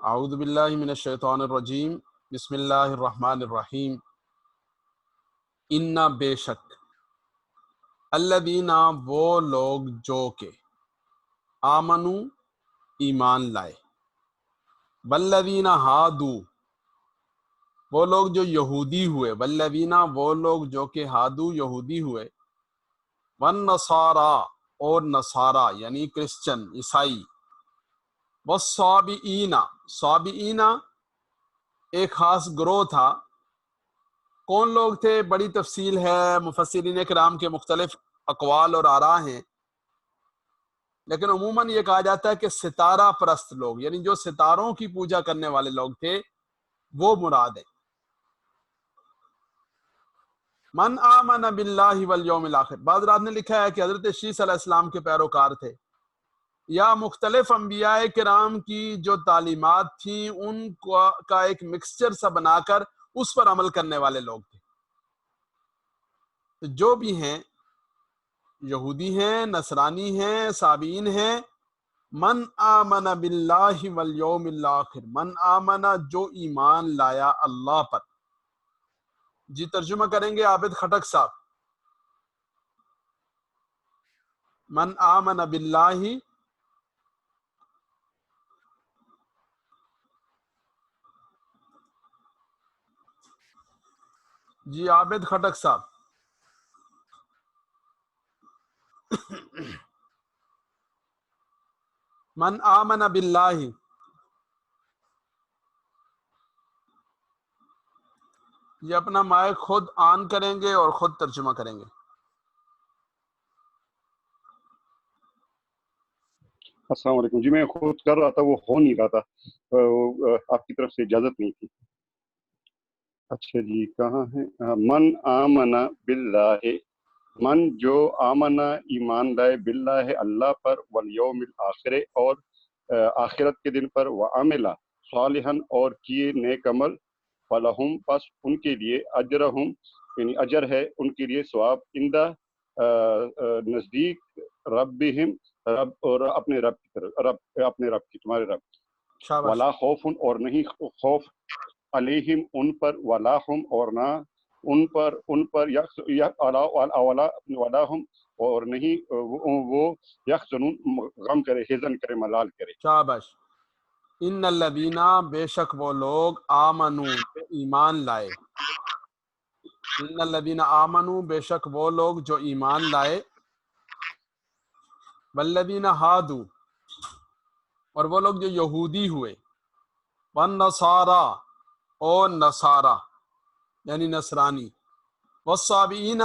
اعوذ باللہ من الشیطان الرجیم، بسم اللہ الرحمن الرحیم۔ انا بے شک، الذین وہ لوگ جو کہ آمنو ایمان لائے، والذین ہادو وہ لوگ جو یہودی ہوئے، والذین وہ لوگ جو کہ ہادو یہودی ہوئے، والنصارى اور نصارہ یعنی کرسچن عیسائی، والصابئین صابئین ایک خاص گروہ تھا۔ کون لوگ تھے؟ بڑی تفصیل ہے، مفسرین کرام کے مختلف اقوال اور آراء ہیں، لیکن عموماً یہ کہا جاتا ہے کہ ستارہ پرست لوگ، یعنی جو ستاروں کی پوجا کرنے والے لوگ تھے وہ مراد ہیں۔ من آمن باللہ والیوم الاخر، بعض رات نے لکھا ہے کہ حضرت شیس علیہ السلام کے پیروکار تھے، یا مختلف انبیاء کرام کی جو تعلیمات تھیں ان کا ایک مکسچر سا بنا کر اس پر عمل کرنے والے لوگ تھے۔ تو جو بھی ہیں، یہودی ہیں، نصرانی ہیں، صابئین ہیں، من آمن باللہ والیوم الاخر، من آمن جو ایمان لایا اللہ پر۔ جی ترجمہ کریں گے عابد خٹک صاحب۔ من آمن باللہ، جی عابد خٹک صاحب۔ من آمن باللہ، یہ اپنا مائک خود آن کریں گے اور خود ترجمہ کریں گے۔ السلام علیکم جی، میں خود کر رہا تھا، وہ ہو نہیں رہا تھا، آپ کی طرف سے اجازت نہیں تھی۔ اچھا جی، کہاں ہے؟ من آمن باللہ، من جو آمنا ایمان لائے، باللہ اللہ پر، والیوم الآخر اور آخرت کے دن پر، وعمل صالحا اور کیے نیک عمل، فلہم پس ان کے لیے اجرہم یعنی اجر ہے ان کے لیے، ثواب عندہ نزدیک، ربہم رب اور اپنے رب کی طرف، اپنے رب کی، تمہارے رب، شاباش۔ ولا خوف اور نہیں خوف، علیہم ان پر، ولا ہم اور نہ ان پر ولا ہم اور نہیں وہ یحزنون غم کرے، حزن کرے، ملال کرے۔ شاباش۔ ان الذین بے شک وہ لوگ آمنو جو ایمان لائے، ان الذین آمنو بے شک وہ لوگ جو ایمان لائے، والذین ہادو اور وہ لوگ جو یہودی ہوئے، والنصارى اور نصارہ یعنی نصرانی، والصابئین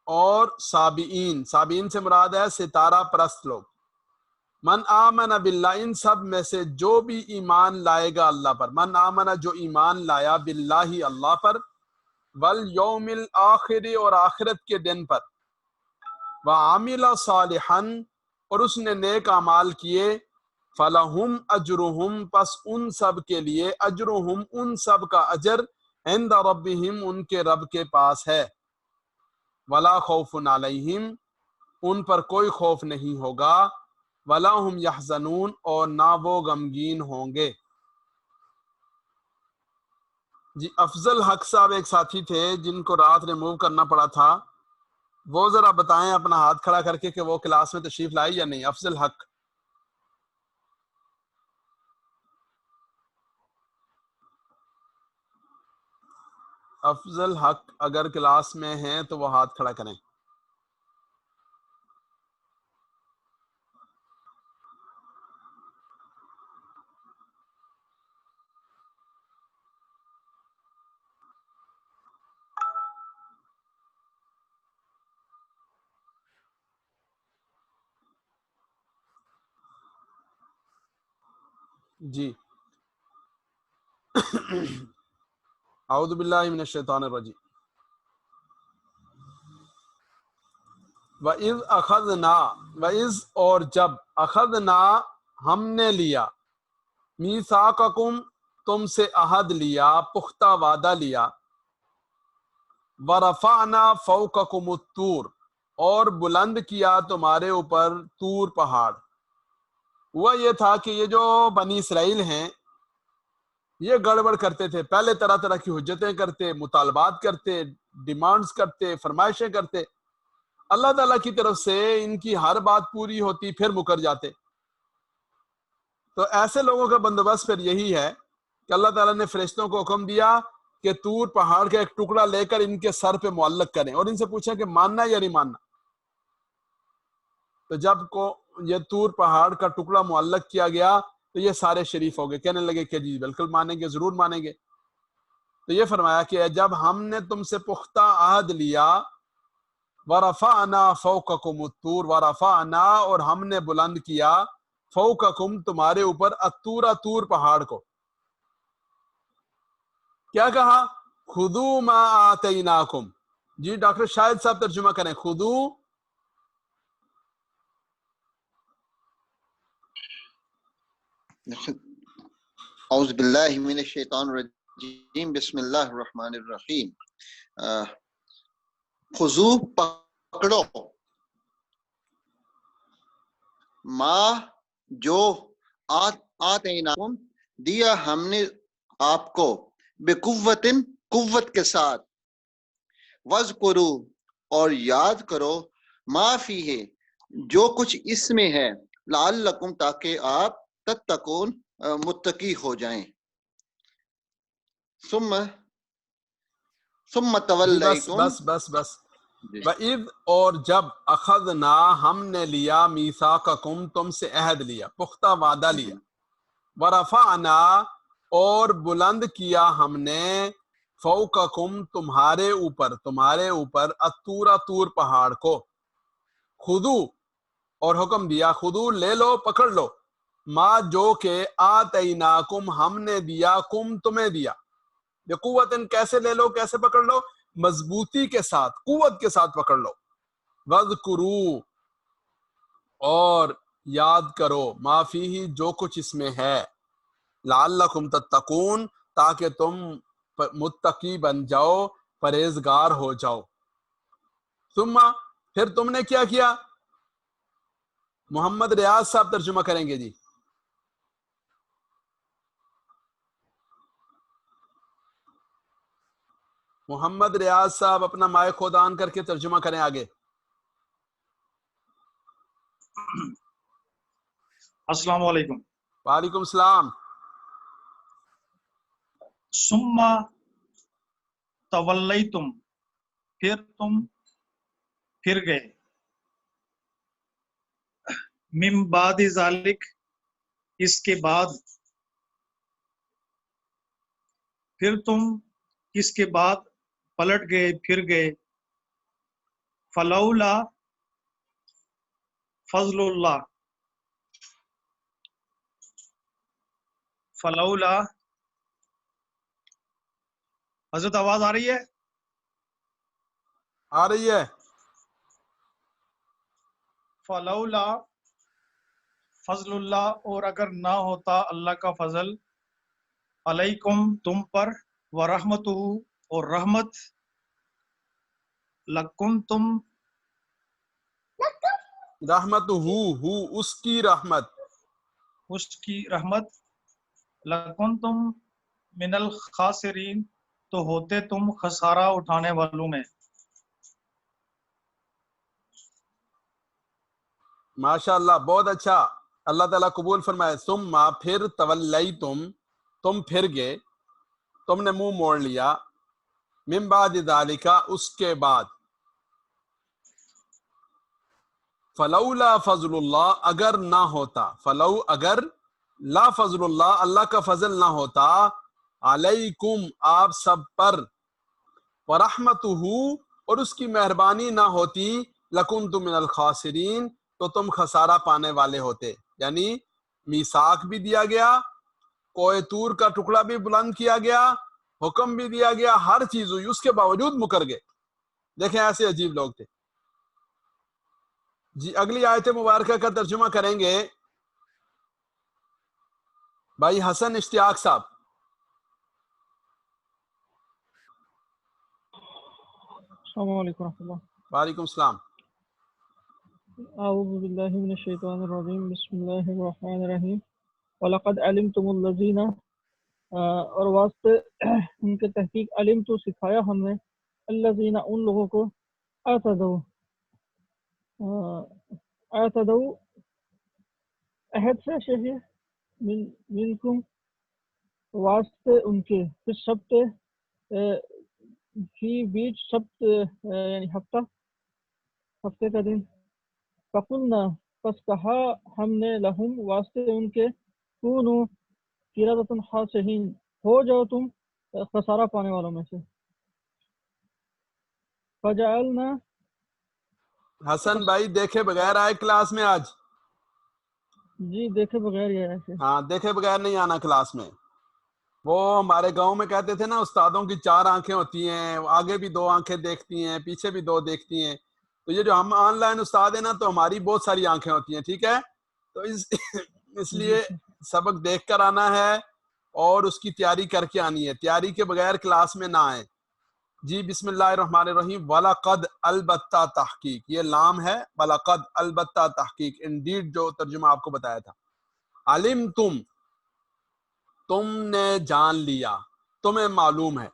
اور صابئین، صابئین سے مراد ہے ستارہ پرست لوگ۔ من آمن باللہ، ان سب میں سے جو بھی ایمان لائے گا اللہ پر، من آمن جو ایمان لایا، باللہ اللہ پر، والیوم الآخر اور آخرت کے دن پر، وعمل صالحا اور اس نے نیک اعمال کیے، فلہم اجرہم پس ان سب کے لیے، اجرہم ان سب کا اجر، عند ربہم ان کے رب کے پاس ہے، ولا خوف علیہم ان پر کوئی خوف نہیں ہوگا، ولا ہم یحزنون اور نہ وہ غمگین ہوں گے۔ جی افضل حق صاحب ایک ساتھی تھے جن کو رات ریموو کرنا پڑا تھا، وہ ذرا بتائیں اپنا ہاتھ کھڑا کر کے کہ وہ کلاس میں تشریف لائے یا نہیں۔ افضل حق، افضل حق اگر کلاس میں ہیں تو وہ ہاتھ کھڑا کریں۔ جی اعوذ باللہ من الشیطان الرجیم۔ وَإِذْ أَخَذْنَا، وَإِذْ اور جب، أَخَذْنَا ہم نے لیا، مِيثَاقَكُمْ تم سے عہد لیا، پختہ وعدہ لیا، وَرَفَعْنَا فَوْقَكُمُ الطُّورَ اور بلند کیا تمہارے اوپر طور پہاڑ۔ ہوا یہ تھا کہ یہ جو بنی اسرائیل ہیں یہ گڑبڑ کرتے تھے، پہلے طرح طرح کی حجتیں کرتے، مطالبات کرتے، ڈیمانڈز کرتے، فرمائشیں کرتے، اللہ تعالیٰ کی طرف سے ان کی ہر بات پوری ہوتی پھر مکر جاتے۔ تو ایسے لوگوں کا بندوبست پھر یہی ہے کہ اللہ تعالیٰ نے فرشتوں کو حکم دیا کہ طور پہاڑ کا ایک ٹکڑا لے کر ان کے سر پہ معلق کریں اور ان سے پوچھیں کہ ماننا یا نہیں ماننا۔ تو جب کو یہ طور پہاڑ کا ٹکڑا معلق کیا گیا تو یہ سارے شریف ہو گئے، کہنے لگے کہ جی بالکل مانیں گے، ضرور مانیں گے۔ تو یہ فرمایا کہ جب ہم نے تم سے پختہ عہد لیا، وَرَفَعْنَا فَوْقَكُمُ الطُّورَ، وَرَفَعْنَا اور ہم نے بلند کیا، فوقکم تمہارے اوپر، الطور طور پہاڑ کو، کیا کہا؟ خذوا ما آتیناکم۔ جی ڈاکٹر شاہد صاحب ترجمہ کریں، خذوا اعوذ باللہ من الشیطان الرجیم، بسم اللہ الرحمن الرحیم۔ خذو پکڑو، ما جو آتیناکم دیا ہم نے آپ کو، بقوتن قوت کے ساتھ، وذکروا اور یاد کرو، ما فیہ جو کچھ اس میں ہے، لعلکم تاکہ آپ تتقون متقی ہو جائیں۔ ثم جی بس تولیتم، بس بس بس جی وَإِذْ اور جب اخذنا ہم نے لیا، میثاقکم تم سے عہد لیا، پختہ وعدہ لیا، ورفعنا اور بلند کیا ہم نے، فوقکم تمہارے اوپر، الطور طور پہاڑ کو، خذو اور حکم دیا، خذو لے لو، پکڑ لو، ما جو کہ آتیناکم ہم نے دیا، کم تمہیں دیا، بقوتن کیسے لے لو، کیسے پکڑ لو؟ مضبوطی کے ساتھ، قوت کے ساتھ پکڑ لو، وذکروا اور یاد کرو، ما فیہ جو کچھ اس میں ہے، لعلکم تتقون تاکہ تم متقی بن جاؤ، پرہیزگار ہو جاؤ۔ ثم پھر تم نے کیا کیا؟ محمد ریاض صاحب ترجمہ کریں گے جی۔ محمد ریاض صاحب اپنا مائک خود آن کر کے ترجمہ کریں آگے۔ السلام علیکم۔ وعلیکم السلام۔ ثم تولیتم پھر تم پھر گئے، من بعد ذالک اس کے بعد، پھر تم اس کے بعد پلٹ گئے، پھر گئے، فلولا فضل اللہ، فلولا حضرت آواز آ رہی ہے؟ آ رہی ہے؟ فلولا فضل اللہ اور اگر نہ ہوتا اللہ کا فضل، علیکم تم پر، ورحمتہ اور رحمت، لکنتم رحمت ہو اس کی رحمت، اس کی رحمت، لکنتم من الخاسرین تو ہوتے تم خسارہ اٹھانے والوں میں۔ ماشاء اللہ، بہت اچھا، اللہ تعالیٰ قبول فرمائے۔ ثم پھر تولیتم تم پھر گئے، تم نے منہ موڑ لیا، من بعد ذالک اس کے بعد، فلولا فضل اللہ اگر نہ ہوتا، فلو اگر، لا فضل اللہ اللہ کا فضل نہ ہوتا، علیکم آپ سب پر، ورحمتہ اور اس کی مہربانی نہ ہوتی، لکنتم من الخاسرین تو تم خسارہ پانے والے ہوتے۔ یعنی میثاق بھی دیا گیا، کوہ طور کا ٹکڑا بھی بلند کیا گیا، حکم بھی دیا گیا، ہر چیز ہوئی، اس کے باوجود مکر گئے۔ دیکھیں ایسے عجیب لوگ تھے۔ جی اگلی آیت مبارکہ کا ترجمہ کریں گے بھائی حسن اشتیاق صاحب۔ السلام علیکم ورحمۃ اللہ۔ وعلیکم السلام۔ اعوذ باللہ من الشیطان الرجیم، بسم اللہ الرحمن الرحیم۔ وَلَقَدْ عَلِمْتُمُ الَّذِينَ اور واسطے ان کے تحقیق علم تو سکھایا ہم نے الذین ان لوگوں کو اعتدوا عہد سے شہر منکم واسطے ان کے پھر سبت فی بیچ سبت یعنی ہفتے کا دن فقلنا پس کہا ہم نے لہم واسطے ان کے کونو قردۃ خاسئین ہو جاؤ تم خسارہ پانے والوں میں سے فجعلنا حسن بھائی دیکھے بغیر آئے کلاس میں آج؟ جی دیکھے بغیر یہ ایسے ہاں دیکھے بغیر نہیں آنا کلاس میں. وہ ہمارے گاؤں میں کہتے تھے نا استادوں کی 4 آنکھیں ہوتی ہیں، آگے بھی 2 آنکھیں دیکھتی ہیں، پیچھے بھی 2 دیکھتی ہیں. تو یہ جو ہم آن لائن استاد ہیں نا تو ہماری بہت ساری آنکھیں ہوتی ہیں، ٹھیک ہے. تو اس جی لیے سبق دیکھ کر آنا ہے اور اس کی تیاری کر کے آنی ہے. تیاری کے بغیر کلاس میں نہ آئیں. جی بسم اللہ الرحمن الرحیم. وَلَقَدْ البتہ تحقیق، یہ لام ہے. وَلَقَدْ البتہ تحقیق، انڈیڈ جو ترجمہ آپ کو بتایا تھا. علم تم نے جان لیا، تمہیں معلوم ہے.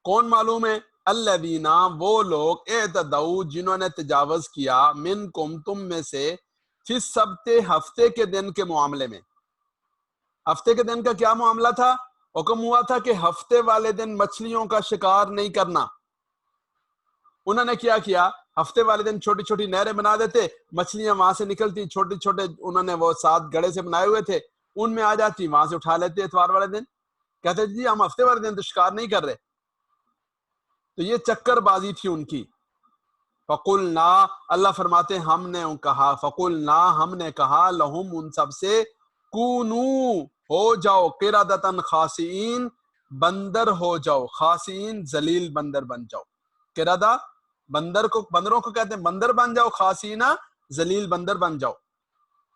کون معلوم ہے؟ الذین وہ لوگ اعتدوا جنہوں نے تجاوز کیا منکم تم میں سے فی السبت ہفتے کے دن کے معاملے میں. ہفتے کے دن کا کیا معاملہ تھا؟ حکم ہوا تھا کہ ہفتے والے دن مچھلیوں کا شکار نہیں کرنا. انہوں نے کیا کیا؟ ہفتے والے دن چھوٹی چھوٹی نہریں بنا دیتے، مچھلیاں وہاں سے نکلتی، چھوٹے چھوٹے انہوں نے وہ 7 گڑھے سے بنائے ہوئے تھے، ان میں آ جاتی، وہاں سے اٹھا لیتے اتوار والے دن. کہتے جی ہم ہفتے والے دن تو شکار نہیں کر رہے. تو یہ چکر بازی تھی ان کی. فقلنا، اللہ فرماتے ہم نے کہا، فقلنا ہم نے کہا لہم ان سب سے، کونو ہو جاؤ، قردۃ خاسئین بندر ہو جاؤ، خاسئین ذلیل بندر بن جاؤ. قردہ بندروں کو کہتے ہیں، بندر بن جاؤ، خاسئین ذلیل بندر بن جاؤ.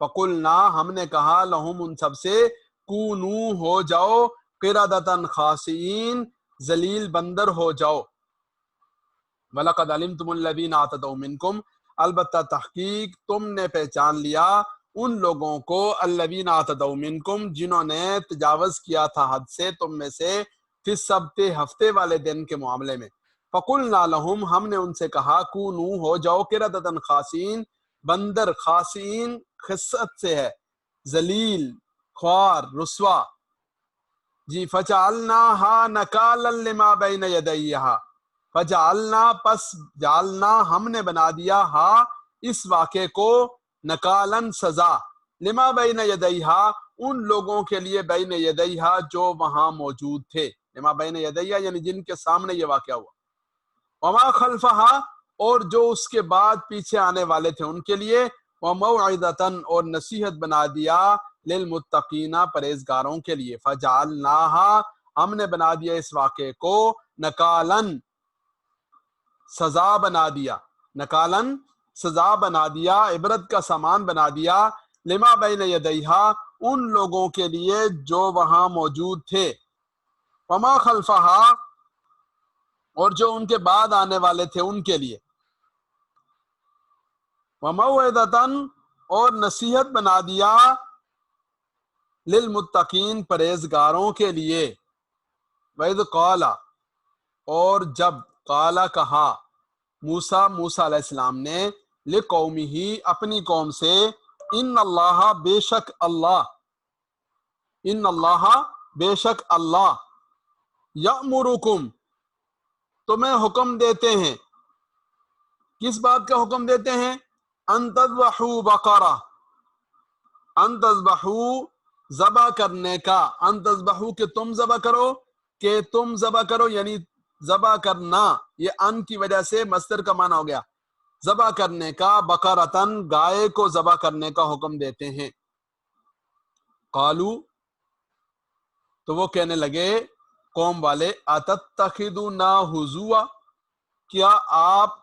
فقلنا ہم نے کہا لہم ان سب سے، کونو ہو جاؤ قردۃ خاسئین ذلیل بندر ہو جاؤ. وَلَقَدْ عَلِمْتُمُ الَّذِينَ اعْتَدَوْا مِنْكُمْ البتہ تحقیق تم نے پہچان لیا ان لوگوں کو، الَّذِينَ اعْتَدَوْا مِنْكُمْ جنہوں نے تجاوز کیا تھا حد سے تم میں سے، فی السبت ہفتے والے دن کے معاملے میں. فَقُلْنَا لَهُمْ ہم نے ان سے کہا، کونو ہو جاؤ قردۃ خاسئین بندر، خاسئین خست سے ہے، ذلیل خوار رسوا. جی فَجَعَلْنَاهَا نَكَالًا لِمَا بَيْنَ يَدَيْهَا، فَجَعَلْنَا پس جعلنا ہم نے بنا دیا، ہا اس واقعے کو، نکالن سزا، لما بین یدیہا ان لوگوں کے لیے، بین یدیہا جو وہاں موجود تھے، لما بین یدیہا یعنی جن کے سامنے یہ واقعہ ہوا. وما خلفہا اور جو اس کے بعد پیچھے آنے والے تھے ان کے لیے، وموعظۃ اور نصیحت بنا دیا، للمتقین پرہیزگاروں کے لیے. فجعلناہا ہم نے بنا دیا اس واقعے کو، نکالن سزا بنا دیا، نکالن سزا بنا دیا، عبرت کا سامان بنا دیا، لما بین یدیہا ان لوگوں کے لیے جو وہاں موجود تھے، وما خلفہا اور جو ان کے بعد آنے والے تھے ان کے لیے، وموعظۃ اور نصیحت بنا دیا، للمتقین پرہیزگاروں کے لیے. وَإِذْ قَالَ اور جب، قَالَ کہا، موسیٰ علیہ السلام نے، لِقَوْمِهِ اپنی قوم سے، ان اللہ بے شک اللہ، ان اللہ بے شک اللہ، یأمرکم تمہیں حکم دیتے ہیں. کس بات کا حکم دیتے ہیں؟ ان تذبحوا بقرہ، ان تذبحوا ذبح کرنے کا، ان تذبحوا کہ تم ذبح کرو، کہ تم ذبح کرو یعنی ذبح کرنا، یہ ان کی وجہ سے مصدر کا معنی ہو گیا، ذبح کرنے کا، بقرتن گائے کو ذبح کرنے کا حکم دیتے ہیں. قالو تو وہ کہنے لگے قوم والے، اتتخذونا ہزوا کیا آپ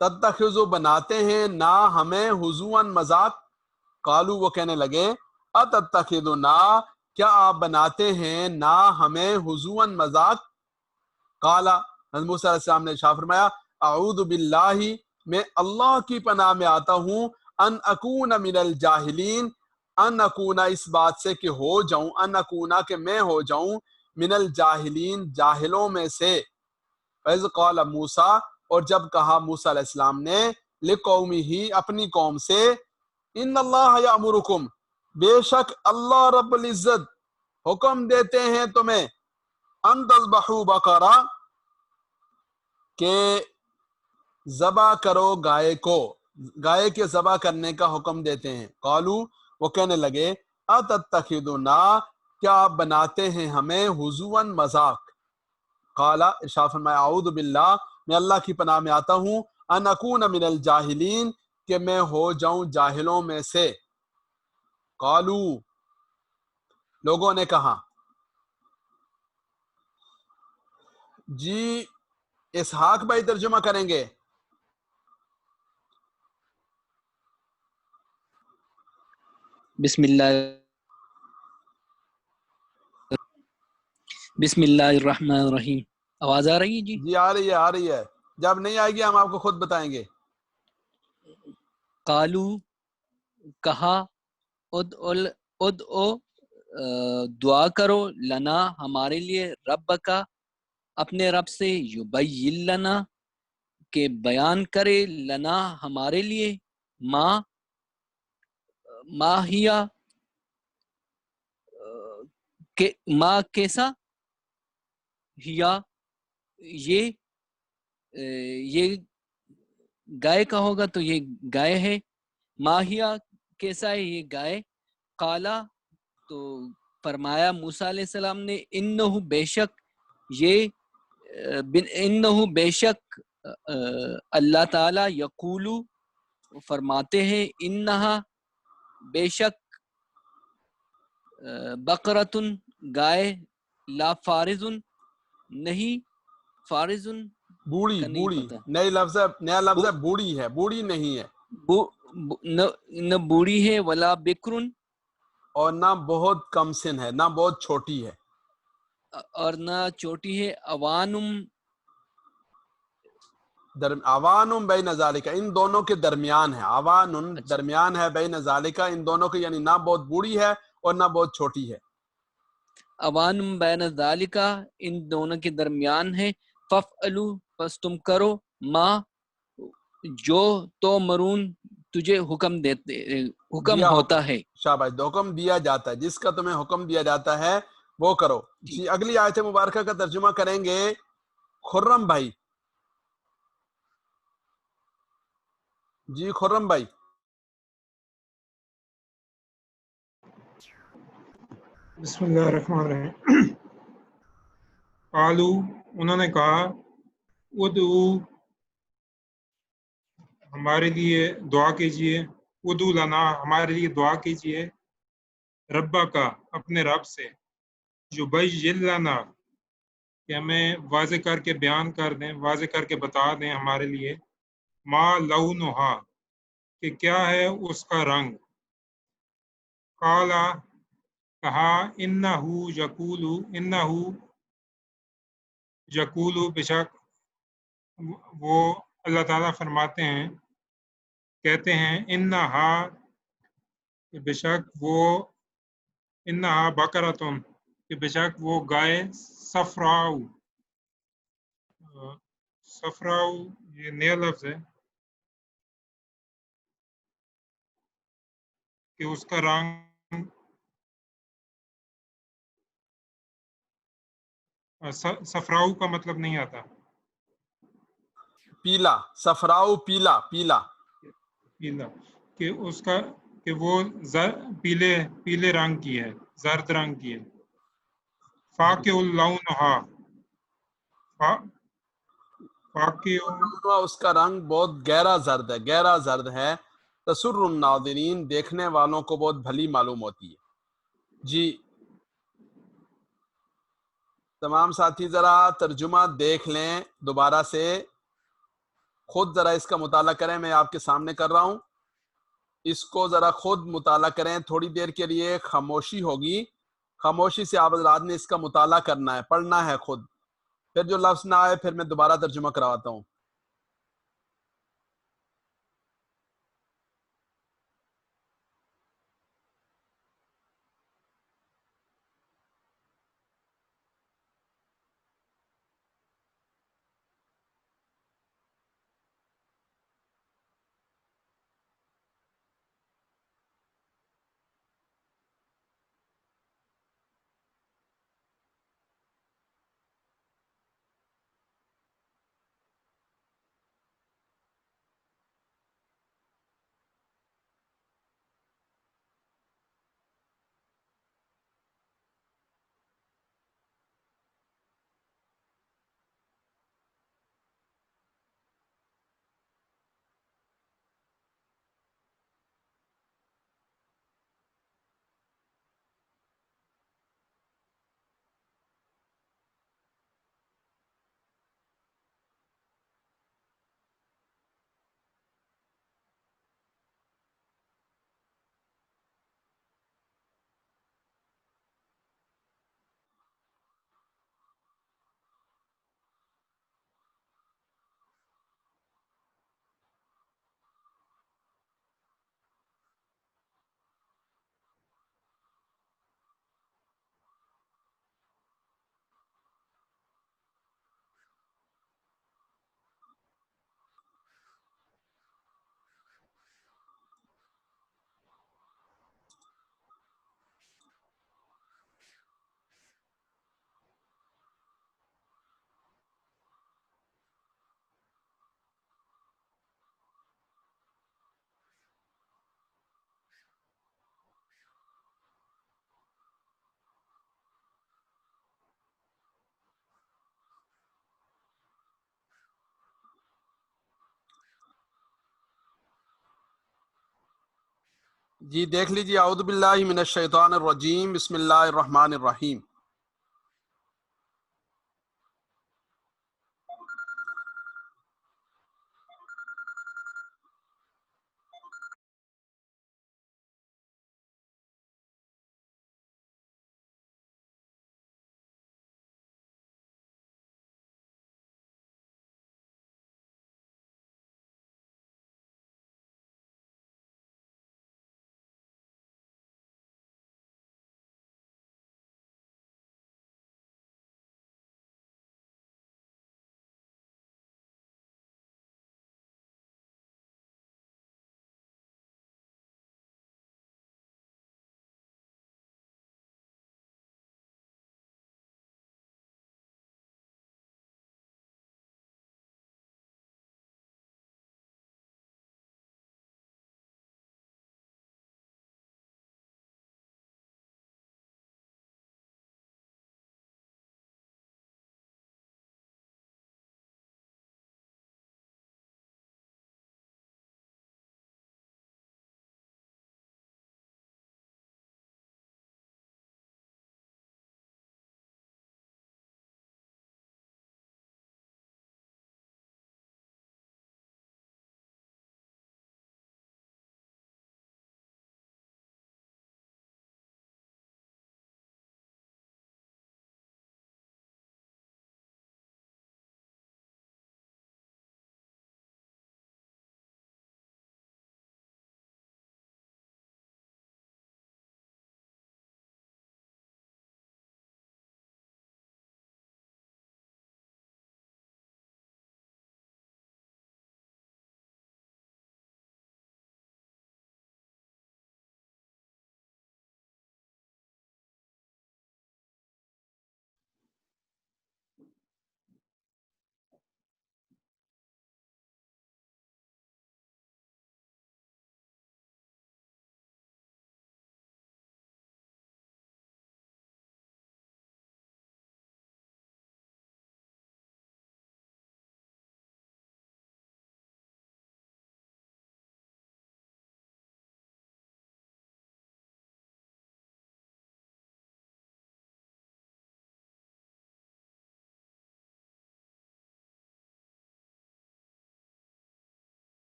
تتخذو بناتے ہیں نا ہمیں، ہزوا مذاق. قالو وہ کہنے لگے، اتتخذونا کیا آپ بناتے ہیں نا ہمیں، ہزوا مذاق. قالا حضرت موسیٰ علیہ السلام نے ارشاد فرمایا، اعوذ باللہ میں اللہ کی پناہ میں آتا ہوں، ان اکون من الجاہلین ان اکونا اس بات سے کہ ہو جاؤں، ان اکونا کہ میں ہو جاؤں، من الجاہلین جاہلوں میں سے۔ فَإِذْ قَالَ موسیٰ اور جب کہا موسیٰ علیہ السلام نے لِقَوْمِهِ اپنی قوم سے، ان اللہ یأمرکم بے شک اللہ رب العزت حکم دیتے ہیں تمہیں، ان تذبحوا بقرہ کہ ذبح کرو گائے کو، گائے کے ذبح کرنے کا حکم دیتے ہیں۔ قالو وہ کہنے لگے اتتخذنا کیا آپ بناتے ہیں ہمیں ہزوا مذاق۔ قالا ارشاد فرمایا اعوذ باللہ میں اللہ کی پناہ میں آتا ہوں، ان اکون من الجاہلین کہ میں ہو جاؤں جاہلوں میں سے۔ قالو لوگوں نے کہا، جی اسحاق بھائی ترجمہ کریں گے؟ بسم اللہ الرحمن الرحیم۔ آواز آ رہی ہے جی؟ جی آ رہی ہے، آ رہی ہے، جب نہیں آئے گی ہم آپ کو خود بتائیں گے۔ قالو کہا، ادعو دعا کرو، لنا ہمارے لیے، رب کا اپنے رب سے، یبین لنا کہ بیان کرے، لنا ہمارے لیے، ما ہیا کہ ما کیسا، ہیا یہ گائے کا ہوگا تو یہ گائے ہے، ماہیا کیسا ہے یہ گائے۔ قالا تو فرمایا موسیٰ علیہ السلام نے، انہو بے شک یہ انہو بے شک اللہ تعالی یقولو فرماتے ہیں، انہا بے شک بقرتن گائے، لا فارزن نہیں، فارزن بوڑھی کا نہیں بوڑھی پتہ، نئی لفظ ہے، نیا لفظ ہے، بوڑھی ہے، بوڑھی نہیں ہے، نہ بوڑھی ہے، ولا بکرن اور نہ بہت کم سن ہے، نہ بہت چھوٹی ہے۔ اور نہ چوٹی ہے، اوانم اوانم بین ذالک ان دونوں کے درمیان ہے، اوان اچھا درمیان ہے، بین ذالک ان دونوں کے، یعنی نہ بہت بوڑھی ہے اور نہ بہت چھوٹی ہے۔ اوانم بین ذالکا ان دونوں کے درمیان ہے، ففعلو پس تم کرو، ما جو تو مرون تجھے حکم دیتے حکم دیا ہوتا ہے۔ شاباش، حکم دیا جاتا ہے، جس کا تمہیں حکم دیا جاتا ہے وہ کرو۔ جی جی اگلی آیت مبارکہ کا ترجمہ کریں گے خرم بھائی۔ جی خرم بھائی۔ بسم اللہ الرحمن الرحیم۔ قالو انہوں نے کہا، ادعو ہمارے لیے دعا کیجئے، ادعو لنا ہمارے لیے دعا کیجئے، ربا کا اپنے رب سے، یبین لنا کہ ہمیں واضح کر کے بیان کر دیں، واضح کر کے بتا دیں ہمارے لیے، ما لونہا کہ کیا ہے اس کا رنگ۔ قالا کہا، انہو یقولو انہو یقولو بے شک وہ اللہ تعالیٰ فرماتے ہیں، کہتے ہیں، انہا کہ بے شک وہ، انہا بقرتن کہ بے شک وہ گائے، صفراؤ صفراؤ یہ نیا لفظ ہے کہ اس کا رنگ صفراؤ کا مطلب نہیں آتا، پیلا، صفراؤ پیلا، پیلا۔ پیلا کہ اس کا کہ وہ پیلے رنگ کی ہے، زرد رنگ کی ہے۔ فاقع اللونہا فاقع اس کا رنگ بہت گہرا زرد ہے، گہرا زرد ہے۔ تسر الناظرین دیکھنے والوں کو بہت بھلی معلوم ہوتی ہے۔ جی تمام ساتھی ذرا ترجمہ دیکھ لیں دوبارہ سے، خود ذرا اس کا مطالعہ کریں، میں آپ کے سامنے کر رہا ہوں، اس کو ذرا خود مطالعہ کریں۔ تھوڑی دیر کے لیے خاموشی ہوگی، خاموشی سے آپ حضرات نے اس کا مطالعہ کرنا ہے، پڑھنا ہے خود، پھر جو لفظ نہ آئے پھر میں دوبارہ ترجمہ کرواتا ہوں۔ جی دیکھ لیجیے، اعوذ باللہ من الشیطان الرجیم، بسم اللہ الرحمن الرحیم۔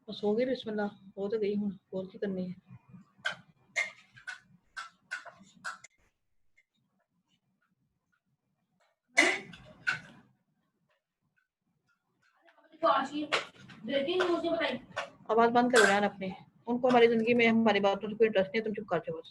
بس ہو گئی بسم اللہ ہو تو گئی ہوں اور کی کرنی ہے آواز بند کرو یار اپنے ان کو ہماری زندگی میں ہماری باتوں سے کوئی انٹرسٹ نہیں ہے تم چپ کر جاؤ بس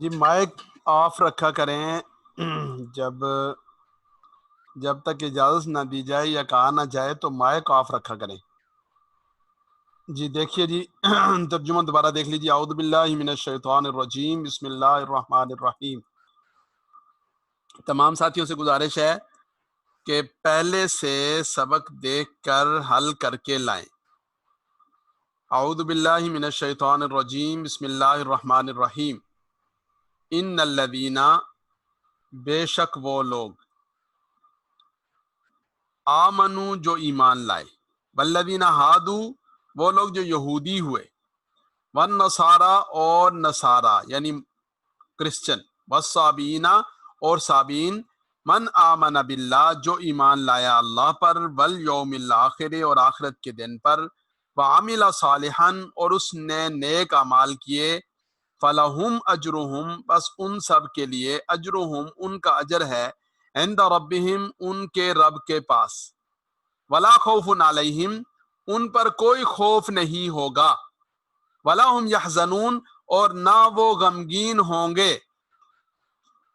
جی مائک آف رکھا کریں جب تک اجازت نہ دی جائے یا کہا نہ جائے تو مائک آف رکھا کریں. جی دیکھیے جی ترجمہ دوبارہ دیکھ لیجیے. اعوذ باللہ من الشیطان الرجیم بسم اللہ الرحمن الرحیم. تمام ساتھیوں سے گزارش ہے کہ پہلے سے سبق دیکھ کر حل کر کے لائیں. اعوذ باللہ من الشیطان الرجیم بسم اللہ الرحمن الرحیم. ان الذین بے شک وہ لوگ آمنو جو ایمان لائے، والذین ہادو وہ لوگ جو یہودی ہوئے، والنصارى اور نصارہ یعنی کرسچن، والصابین اور صابین، من آمن باللہ جو ایمان لایا اللہ پر، والیوم الآخر اور آخرت کے دن پر، وعمل صالحا اور اس نے نیک اعمال کیے، فلہم اجرہم بس ان سب کے لیے اجرہم ان کا اجر ہے، عند ربہم ان کے رب کے پاس، ولا خوف علیہم ان پر کوئی خوف نہیں ہوگا، ولا ہم یحزنون اور نہ وہ غمگین ہوں گے.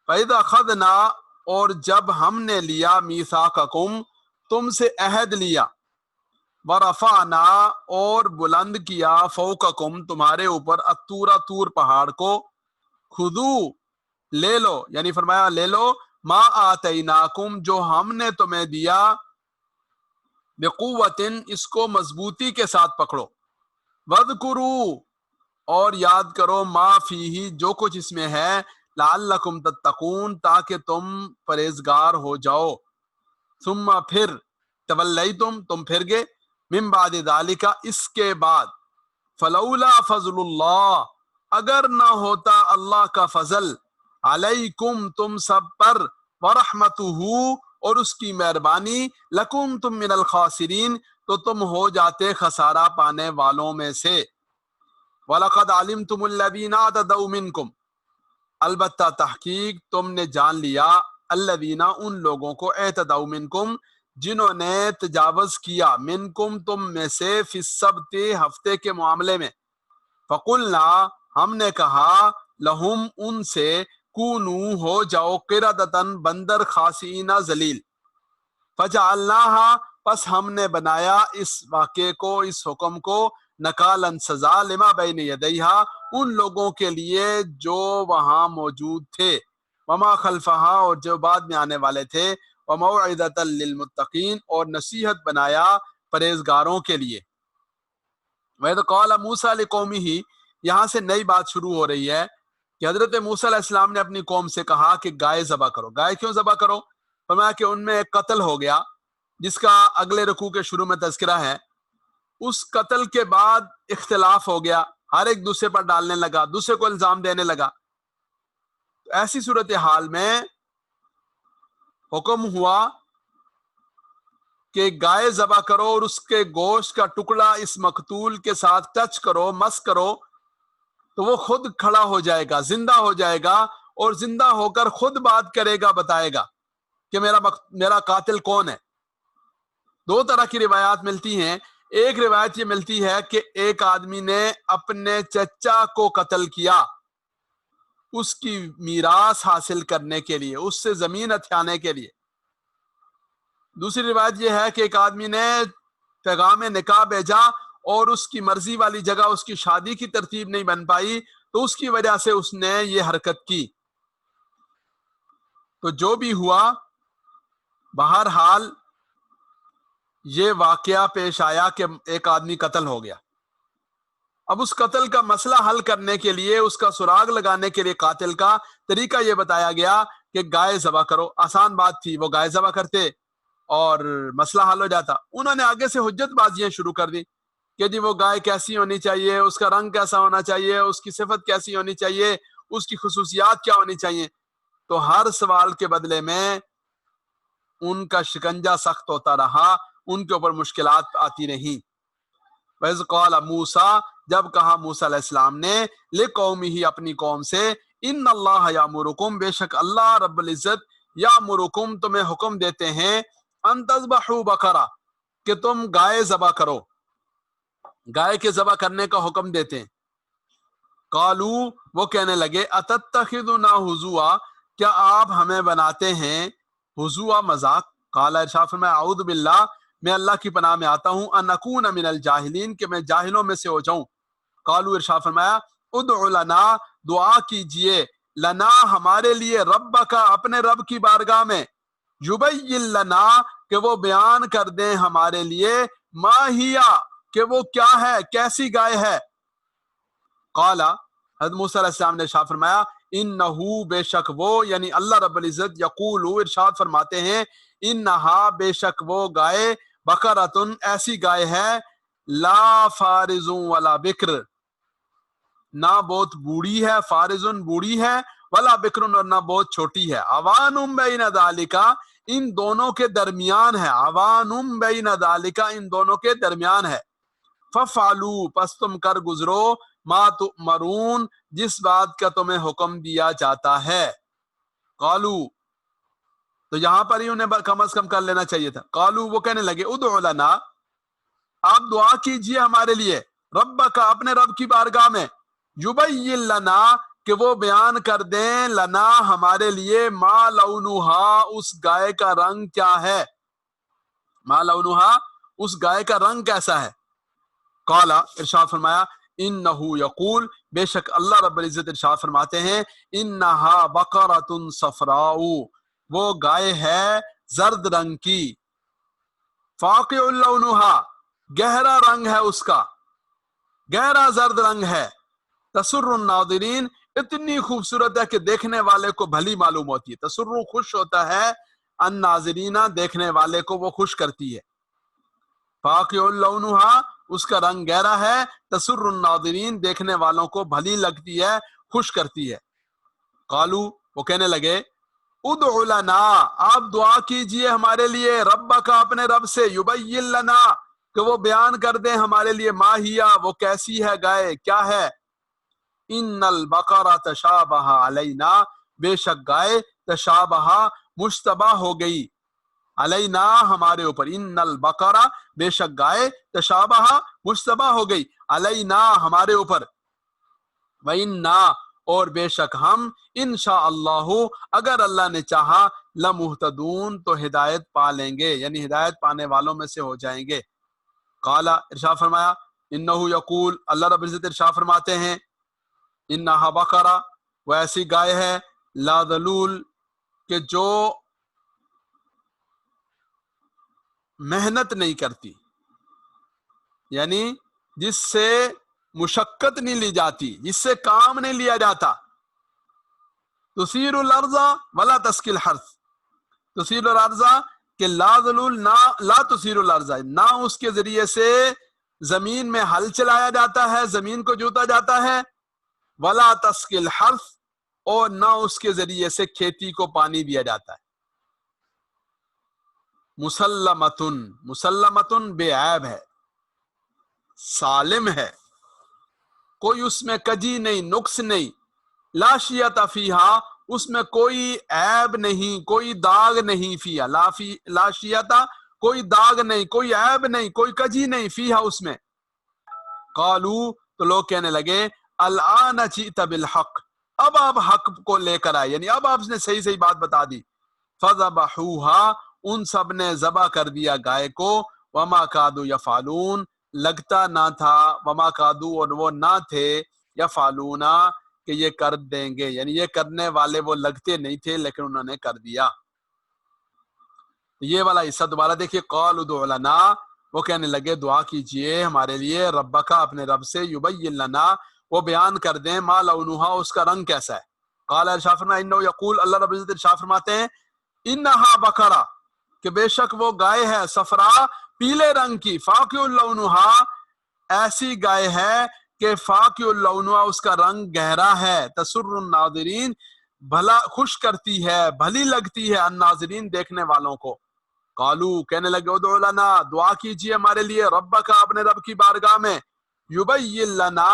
فَإِذَا أَخَذْنَا اور جب ہم نے لیا میثاقکم تم سے عہد لیا، ورفعنا اور بلند کیا فوقکم تمہارے اوپر الطور طور پہاڑ کو، خذو لے لو یعنی فرمایا لے لو ما آتیناکم جو ہم نے تمہیں دیا، بقوت اس کو مضبوطی کے ساتھ پکڑو، وذکروا اور یاد کرو ما فیہ جو کچھ اس میں ہے، لعلکم تتقون تاکہ تم پرہیزگار ہو جاؤ. ثم پھر تولیتم تم پھر گئے، من بعد ذالک اس کے بعد، فلولا فضل اللہ اگر نہ ہوتا اللہ کا فضل، علیکم تم سب پر، ورحمتہ اور اس کی مہربانی، لکنتم من الخاسرین تو تم ہو جاتے خسارہ پانے والوں میں سے. وَلَقَدْ عَلِمْتُمُ الَّذِينَ اعْتَدَوْا مِنْكُمْ البتہ تحقیق تم نے جان لیا، الذین ان لوگوں کو، اعتدوا منکم جنہوں نے تجاوز کیا، منکم تم میں سے، فی السبت ہفتے کے معاملے میں. فقلنا ہم نے کہا، لہم ان سے، کونو ہو جاؤ، قردۃ بندر، خاسئین ذلیل. فجعلناہا پس ہم نے بنایا اس واقعے کو، اس حکم کو، نکالا سزا، لما بین یدیہا ان لوگوں کے لیے جو وہاں موجود تھے، وما خلفہا اور جو بعد میں آنے والے تھے، وموعظۃ للمتقین اور نصیحت بنایا پرہیزگاروں کے لیے. وَإِذْ قَالَ مُوسَىٰ لِقَوْمِهِ یہاں سے نئی بات شروع ہو رہی ہے کہ حضرت موسیٰ علیہ السلام نے اپنی قوم سے کہا کہ گائے ذبح کرو. گائے کیوں ذبح کرو؟ فرمایا کہ ان میں ایک قتل ہو گیا جس کا اگلے رکوع کے شروع میں تذکرہ ہے. اس قتل کے بعد اختلاف ہو گیا، ہر ایک دوسرے پر ڈالنے لگا، دوسرے کو الزام دینے لگا. ایسی صورتحال میں حکم ہوا کہ گائے ذبح کرو اور اس کے گوشت کا ٹکڑا اس مقتول کے ساتھ ٹچ کرو، مس کرو تو وہ خود کھڑا ہو جائے گا، زندہ ہو جائے گا، اور زندہ ہو کر خود بات کرے گا، بتائے گا کہ میرا قاتل کون ہے. دو طرح کی روایات ملتی ہیں. ایک روایت یہ ملتی ہے کہ ایک آدمی نے اپنے چچا کو قتل کیا اس کی میراث حاصل کرنے کے لیے، اس سے زمین ہتھیانے کے لیے. دوسری روایت یہ ہے کہ ایک آدمی نے پیغام نکاح بھیجا اور اس کی مرضی والی جگہ اس کی شادی کی ترتیب نہیں بن پائی تو اس کی وجہ سے اس نے یہ حرکت کی. تو جو بھی ہوا بہرحال یہ واقعہ پیش آیا کہ ایک آدمی قتل ہو گیا. اب اس قتل کا مسئلہ حل کرنے کے لیے، اس کا سراغ لگانے کے لیے قاتل کا طریقہ یہ بتایا گیا کہ گائے ذبح کرو. آسان بات تھی، وہ گائے ذبح کرتے اور مسئلہ حل ہو جاتا. انہوں نے آگے سے حجت بازیاں شروع کر دی کہ جی وہ گائے کیسی ہونی چاہیے، اس کا رنگ کیسا ہونا چاہیے، اس کی صفت کیسی ہونی چاہیے، اس کی خصوصیات کیا ہونی چاہیے. تو ہر سوال کے بدلے میں ان کا شکنجہ سخت ہوتا رہا، ان کے اوپر مشکلات آتی رہیں. وَإِذْ قَالَ مُوسَىٰ، جب کہا موسیٰ علیہ السلام نے لِقَوْمِهِ اپنی قوم سے، اِنَّ اللَّهَ يَأْمُرُكُمْ، بے شک اللہ رب العزت یأمرکم تمہیں حکم دیتے ہیں، ان تذبحوا بقرہ کہ تم گائے ذبح کرو، گائے کے ذبح کرنے کا حکم دیتے ہیں. قالو وہ کہنے لگے اتتخذنا ہزوا، کیا آپ ہمیں بناتے ہیں ہزوا مذاق. قال ارشاد فرمایا اعوذ باللہ، میں اللہ کی پناہ میں آتا ہوں، ان اکون من الجاہلین کہ میں جاہلوں میں سے ہو جاؤں. قالو ارشاد فرمایا ادع لنا، دعا کیجئے، لنا ہمارے لیے، ربک اپنے رب کی بارگاہ میں، یبین لنا کہ وہ بیان کر دیں ہمارے لیے، ما ہیا کہ وہ کیا ہے، کیسی گائے ہے. قال حضرت موسیٰ علیہ السلام نے ارشاد فرمایا انہو بے شک وہ، یعنی اللہ رب العزت، یقول ارشاد فرماتے ہیں، انہا بے شک وہ گائے، بقرۃ ایسی گائے ہے، لا فارض ولا بکر، نہ بہت بوڑھی ہے، فارضن بوڑھی ہے، ولا بکر اور نہ بہت چھوٹی ہے، عوان بین ذالک ان دونوں کے درمیان ہے، عوان بین ذالک ان دونوں کے درمیان ہے. ففعلوا پس تم کر گزرو، ما تؤمرون جس بات کا تمہیں حکم دیا جاتا ہے. قالو تو یہاں پر ہی انہیں کم از کم کر لینا چاہیے تھا. قالو وہ کہنے لگے ادع لنا، آپ دعا کیجئے ہمارے لیے، ربک اپنے رب کی بارگاہ میں، یبین لنا کہ وہ بیان کر دیں، لنا ہمارے لیے، ما لونہا اس گائے کا رنگ کیا ہے، ما لونہا اس گائے کا رنگ کیسا ہے. قال ارشاد فرمایا انہو یقول بے شک اللہ رب العزت ارشاد فرماتے ہیں، انہا بقرۃ صفراء وہ گائے ہے زرد رنگ کی، فاقع لونہا گہرا رنگ ہے اس کا، گہرا زرد رنگ ہے، تسر الناظرین اتنی خوبصورت ہے کہ دیکھنے والے کو بھلی معلوم ہوتی ہے. تسر خوش ہوتا ہے، الناظرین دیکھنے والے کو وہ خوش کرتی ہے. فاقع لونہا اس کا رنگ گہرا ہے، تسر الناظرین دیکھنے والوں کو بھلی لگتی ہے، خوش کرتی ہے. قالو وہ کہنے لگے ادع لنا آپ دعا کیجئے ہمارے لیے، ربک اپنے رب سے، یبین لنا کہ وہ بیان کر دیں ہمارے لیے، ما ہیا وہ کیسی ہے گائے، کیا ہے. ان البقرہ تشابہ علینا بے شک گائے تشابہ مشتبہ ہو گئی، علینا ہمارے اوپر، ان البقرہ بے شک گائے تشابہ مشتبہ ہو گئی، علینا ہمارے اوپر، وَإِنَّا اور بے شک ہم، انشاءاللہ اگر اللہ نے چاہا، لمہتدون تو ہدایت پا لیں گے، یعنی ہدایت پانے والوں میں سے ہو جائیں گے. قال ارشاد فرمایا انہو یقول اللہ رب العزت ارشاد فرماتے ہیں، انہا بقرہ وہ ایسی گائے ہے، لا ذلول کہ جو محنت نہیں کرتی، یعنی جس سے مشقت نہیں لی جاتی، جس سے کام نہیں لیا جاتا. تثیر الارض ولا تسقی الحرث، تثیر الارض کہ لا ذلول لا تثیر الارض، نہ اس کے ذریعے سے زمین میں ہل چلایا جاتا ہے، زمین کو جوتا جاتا ہے، ولا تسقی الحرث اور نہ اس کے ذریعے سے کھیتی کو پانی دیا جاتا ہے. مسلمتن، مسلمتن بے عیب ہے، سالم ہے، کوئی اس میں کجی نہیں، نقص نہیں، لا شیۃ فیہا اس میں کوئی عیب نہیں، کوئی داغ نہیں، فیہا لا شیۃ کوئی داغ نہیں، کوئی عیب نہیں، کوئی کجی نہیں، فیہا اس میں. قالو تو لوگ کہنے لگے الآن جئت بالحق اب آپ حق کو لے کر آئے، یعنی اب آپ نے صحیح صحیح بات بتا دی. فذبحوها ان سب نے ذبح کر دیا گائے کو، وما کادوا یفعلون لگتا نہ تھا، وما کادوا اور وہ نہ تھے، یفعلون کہ یہ کر دیں گے، یعنی یہ کرنے والے وہ لگتے نہیں تھے لیکن انہوں نے کر دیا. یہ والا حصہ دوبارہ دیکھیے، قالوا ادع لنا وہ کہنے لگے دعا کیجئے ہمارے لیے، ربک اپنے رب سے، یبین لنا وہ بیان کر دیں، ما لونہا اس کا رنگ کیسا ہے. قال ارشاد فرمایا انہ یقول اللہ رب العزت ارشاد فرماتے ہیں، انہا بقرہ کہ بے شک وہ گائے ہے سفرا پیلے رنگ کی، فاقع اللونہا ایسی گائے ہے کہ فاقع اللونہا اس کا رنگ گہرا ہے، تسر الناظرین بھلا خوش کرتی ہے، بھلی لگتی ہے الناظرین دیکھنے والوں کو۔ قالو کہنے لگے ادعو لنا دعا کیجئے ہمارے لیے ربک اپنے رب کی بارگاہ میں، یبین لنا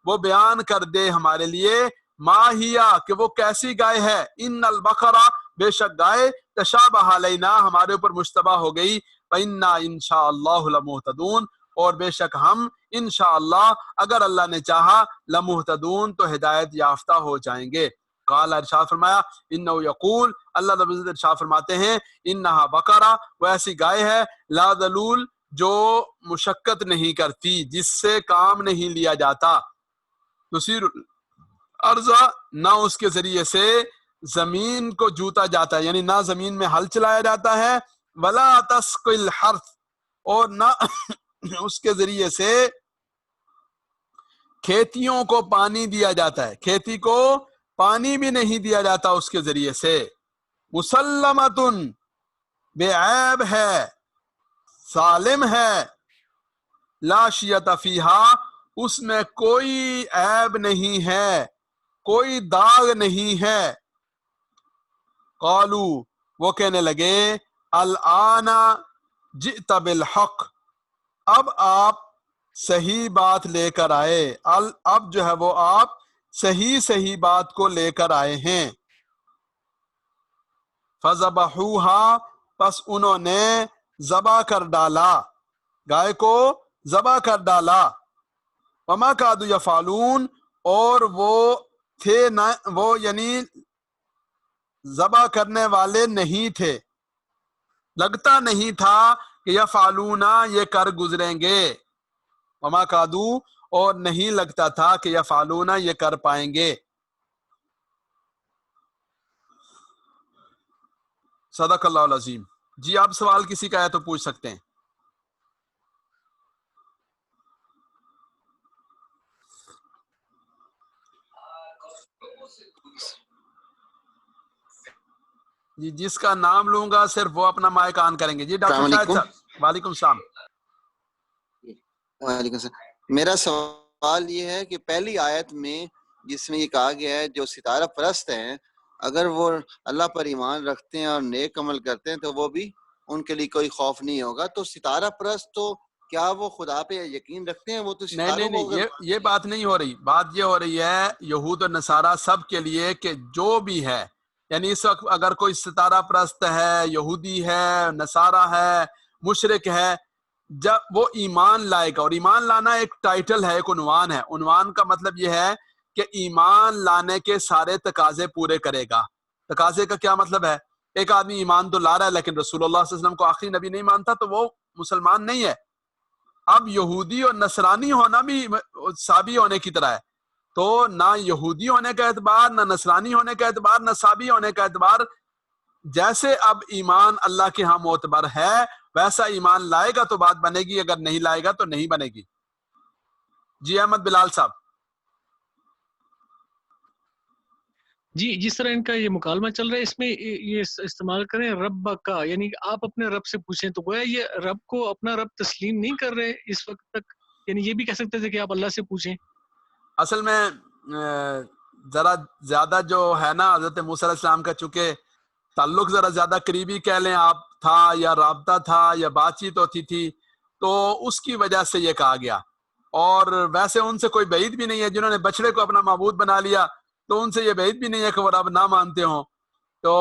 وہ بیان کر دے ہمارے لیے، ما ہیا کہ وہ کیسی گائے ہے، ان البقرہ بے شک گائے تشابہ علینا ہمارے اوپر مشتبہ ہو گئی، فإنا انشاءاللہ لمہتدون اور بے شک ہم انشاءاللہ اگر اللہ نے چاہا لمہتدون تو ہدایت یافتہ ہو جائیں گے۔ قال ارشاد فرمایا انہو یقول اللہ رب العزت ارشاد فرماتے ہیں انہا بقرہ وہ ایسی گائے ہے لا ذلول جو مشقت نہیں کرتی، جس سے کام نہیں لیا جاتا، تثیر ارضا نہ اس کے ذریعے سے زمین کو جوتا جاتا ہے، یعنی نہ زمین میں ہل چلایا جاتا ہے، ولا تسقی الحرث اور نہ اس کے ذریعے سے کھیتیوں کو پانی دیا جاتا ہے، کھیتی کو پانی بھی نہیں دیا جاتا اس کے ذریعے سے، مسلمتن بے عیب ہے، سالم ہے، لا شیۃ فیہا اس میں کوئی عیب نہیں ہے، کوئی داغ نہیں ہے۔ قالو وہ کہنے لگے الآن جئت بالحق اب آپ صحیح بات لے کر آئے، اب جو ہے وہ آپ صحیح بات کو لے کر آئے ہیں۔ فذبحوها پس انہوں نے ذبح کر ڈالا، گائے کو ذبح کر ڈالا، وما کادوا یفعلون اور وہ تھے نہ وہ یعنی ذبح کرنے والے نہیں تھے، لگتا نہیں تھا کہ یفعلون یہ کر گزریں گے، وما کادو اور نہیں لگتا تھا کہ یفعلون یہ کر پائیں گے۔ صدق اللہ العظیم۔ جی آپ سوال کسی کا ہے تو پوچھ سکتے ہیں۔ جی جس کا نام لوں گا صرف وہ اپنا مائک آن کریں گے۔ جی ڈاکٹر السلام شاہد علیکم۔ صاحب وعلیکم السلام۔ وعلیکم السلام۔ میرا سوال یہ ہے کہ پہلی آیت میں جس میں یہ کہا گیا ہے جو ستارہ پرست ہیں اگر وہ اللہ پر ایمان رکھتے ہیں اور نیک عمل کرتے ہیں تو وہ بھی ان کے لیے کوئی خوف نہیں ہوگا، تو ستارہ پرست تو کیا وہ خدا پہ یقین رکھتے ہیں؟ وہ تو ستاروں کو نہیں یہ بات نہیں ہو رہی، بات یہ ہو رہی ہے یہود و نصارہ سب کے لیے کہ جو بھی ہے، یعنی اس وقت اگر کوئی ستارہ پرست ہے، یہودی ہے، نصارہ ہے، مشرک ہے، جب وہ ایمان لائے گا، اور ایمان لانا ایک ٹائٹل ہے، ایک عنوان ہے، عنوان کا مطلب یہ ہے کہ ایمان لانے کے سارے تقاضے پورے کرے گا۔ تقاضے کا کیا مطلب ہے؟ ایک آدمی ایمان تو لا رہا ہے لیکن رسول اللہ صلی اللہ علیہ وسلم کو آخری نبی نہیں مانتا تو وہ مسلمان نہیں ہے۔ اب یہودی اور نصرانی ہونا بھی صابی ہونے کی طرح ہے، تو نہ یہودی ہونے کا اعتبار، نہ نصرانی ہونے کا اعتبار، نہ صابی ہونے کا اعتبار، جیسے اب ایمان اللہ کے ہاں معتبر ہے ویسا ایمان لائے گا تو بات بنے گی، اگر نہیں لائے گا تو نہیں بنے گی۔ جی احمد بلال صاحب۔ جی جس طرح ان کا یہ مکالمہ چل رہا ہے اس میں یہ استعمال کریں رب کا، یعنی کہ آپ اپنے رب سے پوچھیں، تو گویا یہ رب کو اپنا رب تسلیم نہیں کر رہے اس وقت تک، یعنی یہ بھی کہہ سکتے تھے کہ آپ اللہ سے پوچھیں۔ اصل میں ذرا زیادہ جو ہے نا حضرت موسیٰ علیہ السلام کا چونکہ تعلق ذرا زیادہ قریبی کہہ لیں آپ تھا، یا رابطہ تھا، یا بات چیت ہوتی تھی، تو اس کی وجہ سے یہ کہا گیا۔ اور ویسے ان سے کوئی بعید بھی نہیں ہے، جنہوں نے بچڑے کو اپنا معبود بنا لیا تو ان سے یہ بعید بھی نہیں ہے کہ وہ رب نہ مانتے ہوں، تو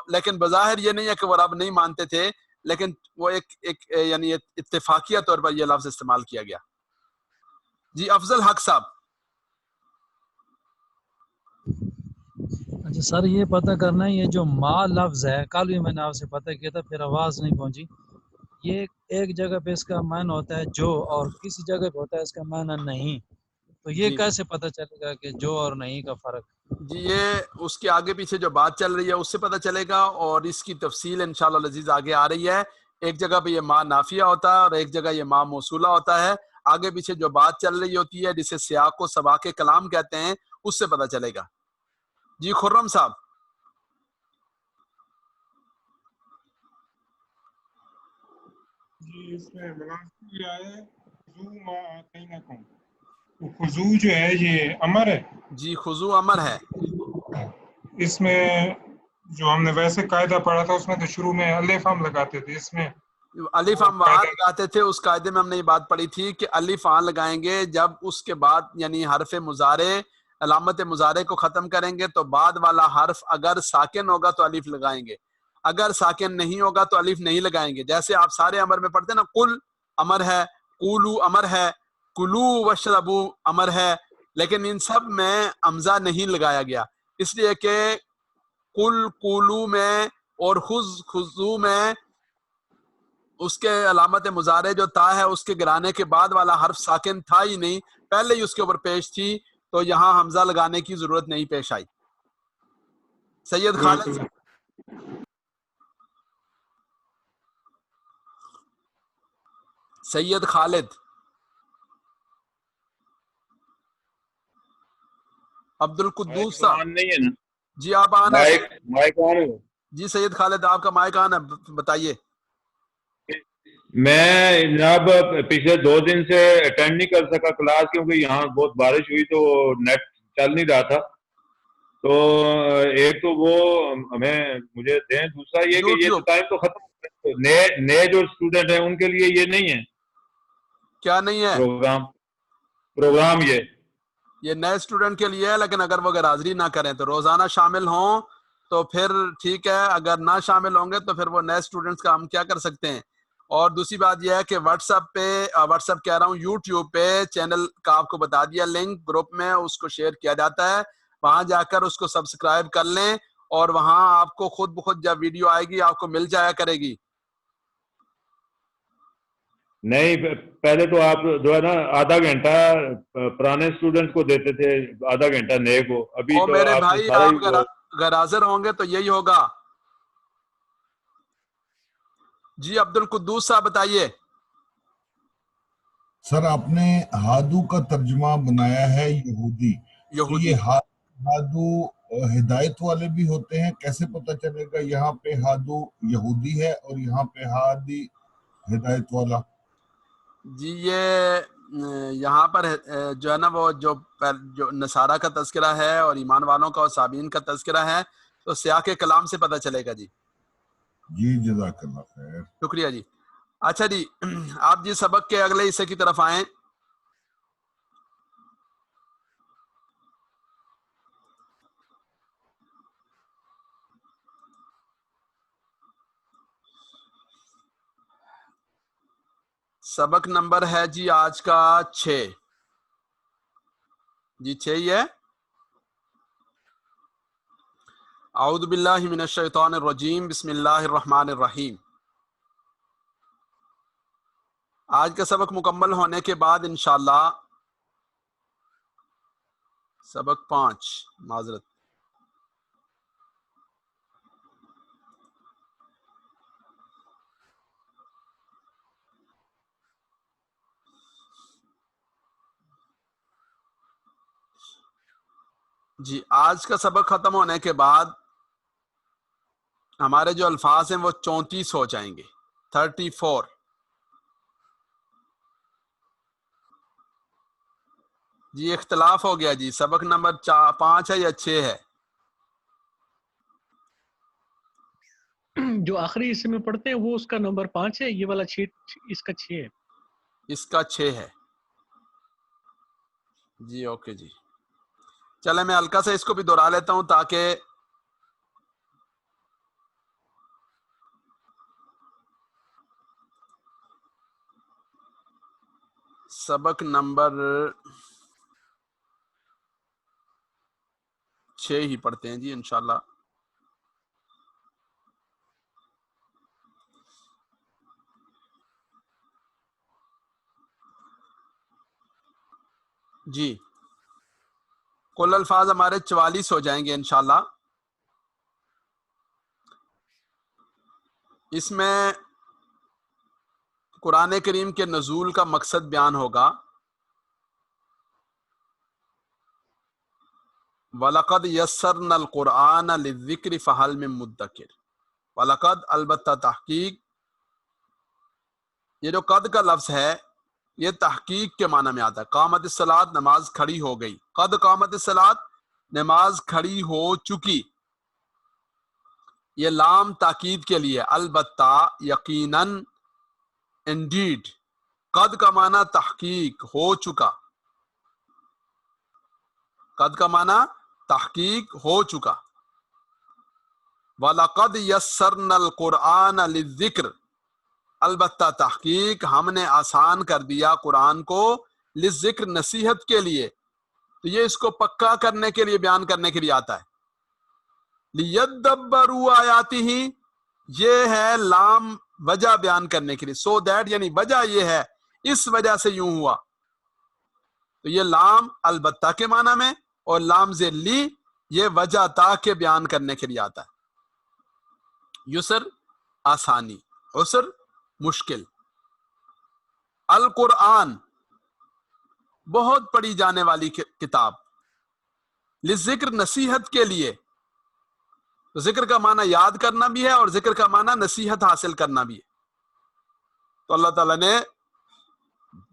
لیکن بظاہر یہ نہیں ہے کہ وہ رب نہیں مانتے تھے، لیکن وہ ایک یعنی اتفاقیہ طور پر یہ لفظ استعمال کیا گیا۔ جی افضل حق صاحب۔ اچھا سر، یہ پتہ کرنا ہے یہ جو ما لفظ ہے، کل بھی میں نے آپ سے پتہ کیا تھا پھر آواز نہیں پہنچی، یہ ایک جگہ پہ اس کا معنی ہوتا ہے جو، اور کسی جگہ پہ ہوتا ہے اس کا معنی نہیں، تو یہ کیسے پتہ چلے گا کہ جو اور نہیں کا فرق؟ جی یہ اس کے آگے پیچھے جو بات چل رہی ہے اس سے پتہ چلے گا، اور اس کی تفصیل انشاءاللہ العزیز آگے آ رہی ہے۔ ایک جگہ پہ یہ ما نافیہ ہوتا ہے اور ایک جگہ یہ ما موصولہ ہوتا ہے، آگے پیچھے جو بات چل رہی ہوتی ہے جسے سیاق و سباق کلام کہتے ہیں اس سے پتہ چلے گا۔ جی خرم صاحب۔ جی اس میں ملازم یہ آیا ہے خذو ما آتینکم، تو خذو جو ہے یہ امر ہے، جی خضوع امر ہے. اس میں جو ہم نے ویسے قاعدہ پڑھا تھا اس میں تو شروع میں الف ہم لگاتے تھے، اس میں الف ہم وہاں لگاتے تھے، اس قاعدے میں ہم نے یہ بات پڑھی تھی کہ الف وہاں لگائیں گے جب اس کے بعد یعنی حرف مضارع علامت مضارع کو ختم کریں گے تو بعد والا حرف اگر ساکن ہوگا تو الف لگائیں گے، اگر ساکن نہیں ہوگا تو الف نہیں لگائیں گے. جیسے آپ سارے امر میں پڑھتے ہیں نا، قل امر ہے، قولو امر ہے، کلو وشربو امر ہے، لیکن ان سب میں حمزہ نہیں لگایا گیا، اس لیے کہ قل قولو میں اور خذو میں اس کے علامت مضارع جو تا ہے اس کے گرانے کے بعد والا حرف ساکن تھا ہی نہیں، پہلے ہی اس کے اوپر پیش تھی، تو یہاں حمزہ لگانے کی ضرورت نہیں پیش آئی. سید خالد سید خالد عبد القدوس صاحب، نہیں ہے نا جی آپ آنا ہے. مائک آن ہے. جی سید خالد آپ کا مائک آن ہے، بتائیے. میں جناب پچھلے 2 دن سے اٹینڈ نہیں کر سکا کلاس، کیونکہ یہاں بہت بارش ہوئی تو نیٹ چل نہیں رہا تھا. تو ایک تو وہ مجھے دیں، دوسرا یہ کہ یہ تو ٹائم تو ختم ہو گیا، نئے جو اسٹوڈنٹ ہیں ان کے لیے یہ نہیں ہے. کیا نہیں ہے؟ پروگرام یہ نئے اسٹوڈنٹ کے لیے ہے، لیکن اگر وہ حاضری نہ کریں تو روزانہ شامل ہوں تو پھر ٹھیک ہے، اگر نہ شامل ہوں گے تو پھر وہ نئے اسٹوڈنٹس کا ہم کیا کر سکتے ہیں. اور دوسری بات یہ ہے کہ واٹس ایپ کہہ رہا ہوں، یوٹیوب پہ چینل کا آپ کو بتا دیا لنک گروپ میں، اس کو شیئر کیا جاتا ہے، وہاں جا کر اس کو سبسکرائب کر لیں اور وہاں آپ کو خود بخود جب ویڈیو آئے گی آپ کو مل جایا کرے گی. نہیں، پہلے تو آپ جو ہے نا آدھا گھنٹہ پرانے اسٹوڈنٹ کو دیتے تھے، آدھا گھنٹہ نئے کو. ابھی تو میرے آپ نے بھائی سارا آپ ہی اگر حاضر ہوں گے تو یہی ہوگا. جی عبد القدوس صاحب بتائیے. سر آپ نے ہادو کا ترجمہ بنایا ہے یہودی، تو یہ ہادو ہدایت والے بھی ہوتے ہیں، کیسے پتہ چلے گا یہاں پہ ہادو یہودی ہے اور یہاں پہ ہادی ہدایت والا؟ جی یہ یہاں پر جو ہے نا وہ جو نصارہ کا تذکرہ ہے اور ایمان والوں کا اور صابین کا تذکرہ ہے، تو سیاق کلام سے پتہ چلے گا. جی جزاک اللہ خیر. شکریہ جی. اچھا جی، آپ جی سبق کے اگلے حصے کی طرف آئیں. سبق نمبر ہے جی آج کا 6. جی 6 ہی ہے. اعوذ باللہ من الشیطان الرجیم، بسم اللہ الرحمن الرحیم. آج کا سبق مکمل ہونے کے بعد انشاءاللہ سبق 5 معذرت جی آج کا سبق ختم ہونے کے بعد ہمارے جو الفاظ ہیں وہ 34 ہو جائیں گے، 34. جی اختلاف ہو گیا جی، سبق نمبر 5 ہے یا 6 ہے؟ جو آخری حصے میں پڑھتے ہیں وہ اس کا نمبر 5 ہے، یہ والا 6 اس کا 6 ہے. اس کا 6 ہے جی. اوکے جی، چلے میں ہلکا سے اس کو بھی دہرا لیتا ہوں تاکہ سبق نمبر 6 ہی پڑھتے ہیں جی انشاءاللہ. جی کل الفاظ ہمارے 44 ہو جائیں گے انشاءاللہ. اس میں قرآن کریم کے نزول کا مقصد بیان ہوگا. وَلَقَدْ يَسَّرْنَا الْقُرْآنَ لِلذِّكْرِ فَهَلْ مِن مُدَّكِرٍ. وَلَقَدْ البتہ تحقیق یہ جو قد کا لفظ ہے یہ تحقیق کے معنی میں آتا ہے. قامت الصلاۃ نماز کھڑی ہو گئی. قد قامت الصلاۃ نماز کھڑی ہو چکی. یہ لام تاکید کے لیے. البتہ یقیناً انڈیڈ. قد کا معنی تحقیق ہو چکا. قد کا معنی تحقیق ہو چکا. وَلَقَدْ يَسَّرْنَا الْقُرْآنَ لِلذِّكْرِ البتہ تحقیق ہم نے آسان کر دیا قرآن کو للذکر نصیحت کے لیے. تو یہ اس کو پکا کرنے کے لیے بیان کرنے کے لیے آتا ہے. لِيَدَّبَّرُوا آیَاتِهِ یہ ہے لام وجہ بیان کرنے کے لیے. سو دیٹ یعنی وجہ یہ ہے اس وجہ سے یوں ہوا. تو یہ لام البتہ کے معنی میں اور لام ذلی یہ وجہ تا کے بیان کرنے کے لیے آتا ہے. یسر آسانی، عسر مشکل. القرآن بہت پڑھی جانے والی کتاب. لذکر نصیحت کے لیے. تو ذکر کا معنی یاد کرنا بھی ہے اور ذکر کا معنی نصیحت حاصل کرنا بھی ہے. تو اللہ تعالیٰ نے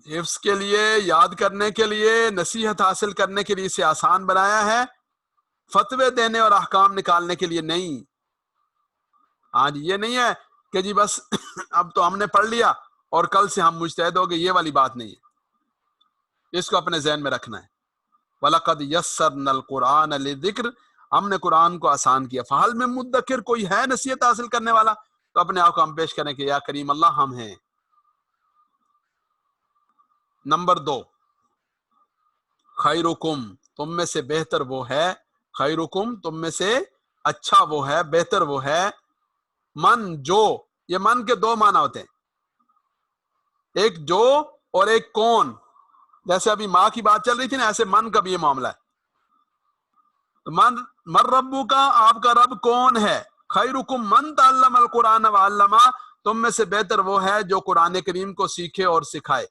حفظ کے لیے، یاد کرنے کے لیے، نصیحت حاصل کرنے کے لیے اسے آسان بنایا ہے. فتوے دینے اور احکام نکالنے کے لیے نہیں. ہاں جی یہ نہیں ہے کہ جی بس اب تو ہم نے پڑھ لیا اور کل سے ہم مجتہد ہو گئے، یہ والی بات نہیں ہے. اس کو اپنے ذہن میں رکھنا ہے. وَلَقَدْ يَسَّرْنَا الْقُرْآنَ لِلذِّكْرِ ہم نے قرآن کو آسان کیا. فَهَلْ مِن مُدَّكِرٍ کوئی ہے نصیحت حاصل کرنے والا؟ تو اپنے آپ کو ہم پیش کریں کہ یا کریم اللہ ہم ہیں. نمبر 2 خیرکم تم میں سے بہتر وہ ہے. خیرکم تم میں سے اچھا وہ ہے، بہتر وہ ہے. من جو، یہ من کے دو معنی ہوتے ہیں، ایک جو اور ایک کون. جیسے ابھی ماں کی بات چل رہی تھی نا، ایسے من کا بھی یہ معاملہ ہے. من ربو کا آپ کا رب کون ہے. خیرکم من تعلم القرآن وعلمہ تم میں سے بہتر وہ ہے جو قرآن کریم کو سیکھے اور سکھائے.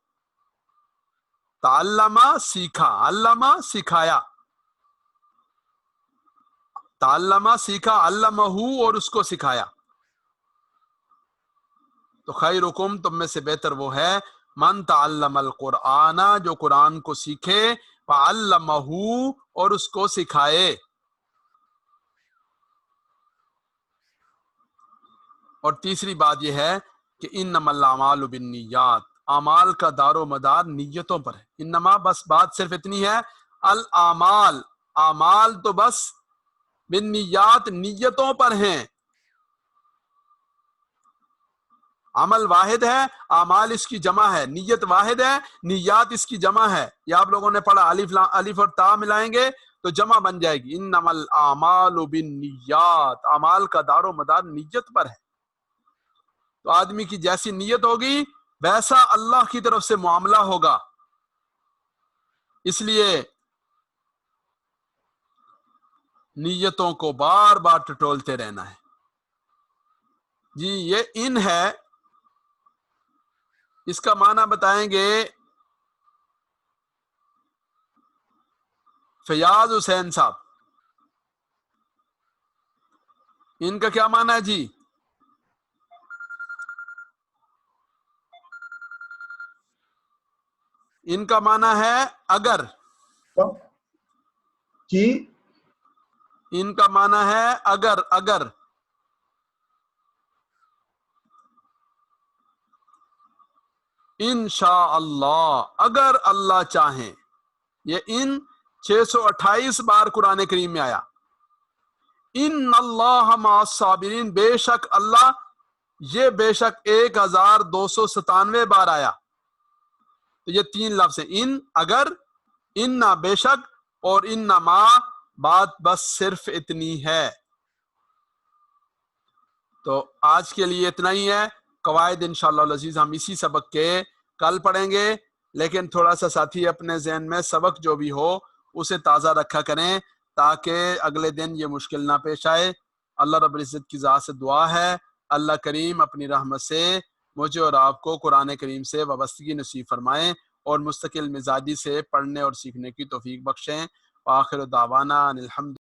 تعلمہ سیکھا، علمہ سکھایا. تعلمہ سیکھا، علمہ اور اس کو سکھایا. تو خیرکم تم میں سے بہتر وہ ہے من تعلم القرآن جو قرآن کو سیکھے، وعلمہ اور اس کو سکھائے. اور تیسری بات یہ ہے کہ انما الاعمال بالنیات اعمال کا دار و مدار نیتوں پر ہے. انما بس بات صرف اتنی ہے، الاعمال اعمال تو بس بالنیات نیتوں پر ہیں. عمل واحد ہے، اعمال اس کی جمع ہے. نیت واحد ہے، نیات اس کی جمع ہے. یہ آپ لوگوں نے پڑھا الف اور تا ملائیں گے تو جمع بن جائے گی. انما الاعمال بالنیات اعمال کا دار و مدار نیت پر ہے. تو آدمی کی جیسی نیت ہوگی ویسا اللہ کی طرف سے معاملہ ہوگا. اس لیے نیتوں کو بار بار ٹٹولتے رہنا ہے. جی یہ ان ہے، اس کا معنی بتائیں گے فیاض حسین صاحب. ان کا کیا معنی ہے جی؟ ان کا معنی ہے اگر. جی ان کا معنی ہے اگر. اگر انشاء اللہ اگر اللہ چاہیں. یہ ان 628 بار قرآن کریم میں آیا. ان اللہ مع الصابرین بے شک اللہ، یہ بے شک 1297 بار آیا. تو یہ 3 لفظ ہیں، ان اگر، ان نہ بے شک اور ان نہ ما. بات بس صرف اتنی ہے. تو آج کے لیے اتنا ہی ہے. قواعد انشاءاللہ العزیز ہم اسی سبق کے کل پڑھیں گے، لیکن تھوڑا سا ساتھی اپنے ذہن میں سبق جو بھی ہو اسے تازہ رکھا کریں تاکہ اگلے دن یہ مشکل نہ پیش آئے. اللہ رب العزت کی ذات سے دعا ہے اللہ کریم اپنی رحمت سے مجھے اور آپ کو قرآن کریم سے وابستگی نصیب فرمائیں اور مستقل مزاجی سے پڑھنے اور سیکھنے کی توفیق بخشیں. وآخر دعوانا الحمد